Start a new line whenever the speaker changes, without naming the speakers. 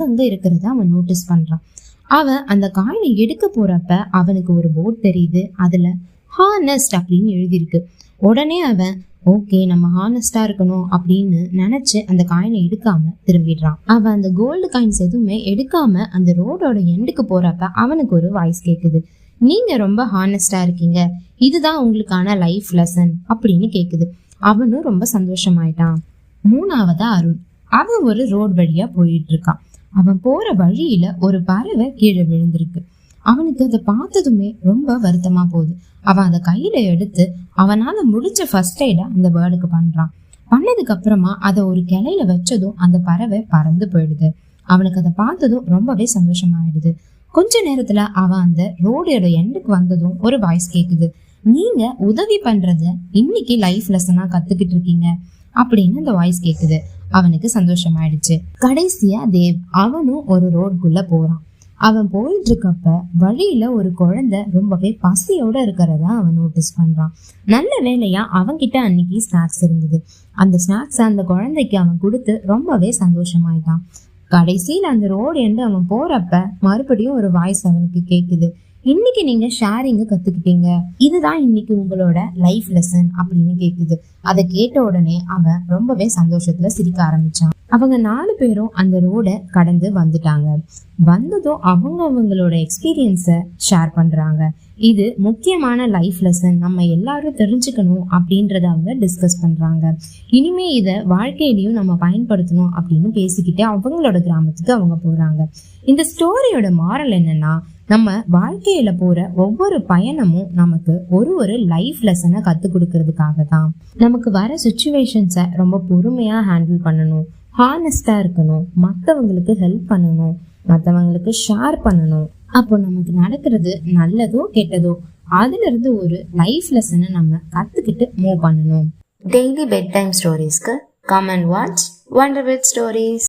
அங்கங்க இருக்கிறத அவன் நோட்டீஸ் பண்றான். அவன் அந்த காயினை எடுக்க போறப்ப அவனுக்கு ஒரு போர்டு தெரியுது. அதுல ஹானஸ்ட் அப்படின்னு எழுதியிருக்கு. உடனே அவன் ஓகே, நம்ம ஹானஸ்டா இருக்கணும் அப்படின்னு நினைச்சு அந்த காயினை எடுக்காம திரும்பிடுறான். அவன் அந்த கோல்டு காயின்ஸ் எதுவுமே எடுக்காம அந்த ரோடோட எண்டுக்கு போறப்ப அவனுக்கு ஒரு வாய்ஸ் கேக்குது. நீங்க ரொம்ப ஹானஸ்டா இருக்கீங்க, இதுதான் உங்களுக்கான லைஃப் லெசன் அப்படின்னு கேக்குது. அவனும் ரொம்ப சந்தோஷமாயிட்டான். மூணாவதா அருண். அவன் ஒரு ரோடு வழியா போயிட்டு இருக்கான். அவன் போற வழியில ஒரு பறவை கீழே விழுந்திருக்கு. அவனுக்கு அதை பார்த்ததுமே ரொம்ப வருத்தமா போகுது. அவன் அதை கையில எடுத்து அவனால முடிஞ்ச ஃபர்ஸ்ட் எய்ட அந்த பேர்டுக்கு பண்றான். பண்ணதுக்கு அப்புறமா அதை ஒரு கிளையில வச்சதும் அந்த பறவை பறந்து போயிடுது. அவனுக்கு அதை பார்த்ததும் ரொம்பவே சந்தோஷமாயிடுது. கொஞ்ச நேரத்துல அவன் அந்த ரோடோட எண்டுக்கு வந்ததும் ஒரு வாய்ஸ் கேக்குது. நீங்க உதவி பண்றத இன்னைக்கு லைஃப் லெசனா கத்துக்கிட்டு இருக்கீங்க அப்படின்னு அந்த வாய்ஸ் கேக்குது. அவனுக்கு சந்தோஷமாயிடுச்சு. கடைசியா தேவ். அவனும் ஒரு ரோடுக்குள்ள போறான். அவன் போயிட்டு இருக்கப்ப வழியில ஒரு குழந்தை ரொம்பவே பசியோட இருக்கிறத அவன் நோட்டீஸ் பண்றான். நல்ல வேலையா அவன்கிட்ட அன்னைக்கு ஸ்நாக்ஸ் இருந்தது. அந்த ஸ்நாக்ஸ் அந்த குழந்தைக்கு அவன் கொடுத்து ரொம்பவே சந்தோஷமாயிட்டான். கடைசியில அந்த ரோடு எண்டு அவன் போறப்ப மறுபடியும் ஒரு வாய்ஸ் அவனுக்கு கேக்குது. இன்னைக்கு நீங்க ஷேரிங்க கத்துக்கிட்டீங்க, இதுதான் இன்னைக்கு உங்களோட லைஃப் லெசன் அப்படின்னு கேக்குது. அதை கேட்ட உடனே அவன் ரொம்பவே சந்தோஷத்துல சிரிக்க ஆரம்பிச்சான். அவங்க 4 பேரும் அந்த ரோட கடந்து வந்துட்டாங்க. வந்ததும் அவங்களோட எக்ஸ்பீரியன்ஸை ஷேர் பண்றாங்க. இது முக்கியமான லைஃப் லெசன், நம்ம எல்லாரும் தெரிஞ்சுக்கணும் அப்படின்றத அவங்க டிஸ்கஸ் பண்றாங்க. இனிமே இதை வாழ்க்கையிலையும் நம்ம பயன்படுத்தணும் அப்படின்னு பேசிக்கிட்டு அவங்களோட கிராமத்துக்கு அவங்க போறாங்க. இந்த ஸ்டோரியோட மாரல் என்னன்னா, நம்ம வாழ்க்கையில போற ஒவ்வொரு பயணமும் நமக்கு ஒரு லைஃப் லெசனை கத்துக் கொடுக்கறதுக்காக தான். நமக்கு வர சிச்சுவேஷன்ஸை ரொம்ப பொறுமையா ஹேண்டில் பண்ணணும், ஹானஸ்டா இருக்கணும், மற்றவங்களுக்கு ஹெல்ப் பண்ணணும், மற்றவங்களுக்கு ஷேர் பண்ணணும். அப்போ நமக்கு நடக்கிறது நல்லதோ கெட்டதோ அதுல இருந்து ஒரு லைஃப் லெசனை நம்ம கத்துக்கிட்டு மூவ் பண்ணணும்.
டெய்லி பெட் டைம் ஸ்டோரிஸ்க்கு come and watch wonder with stories.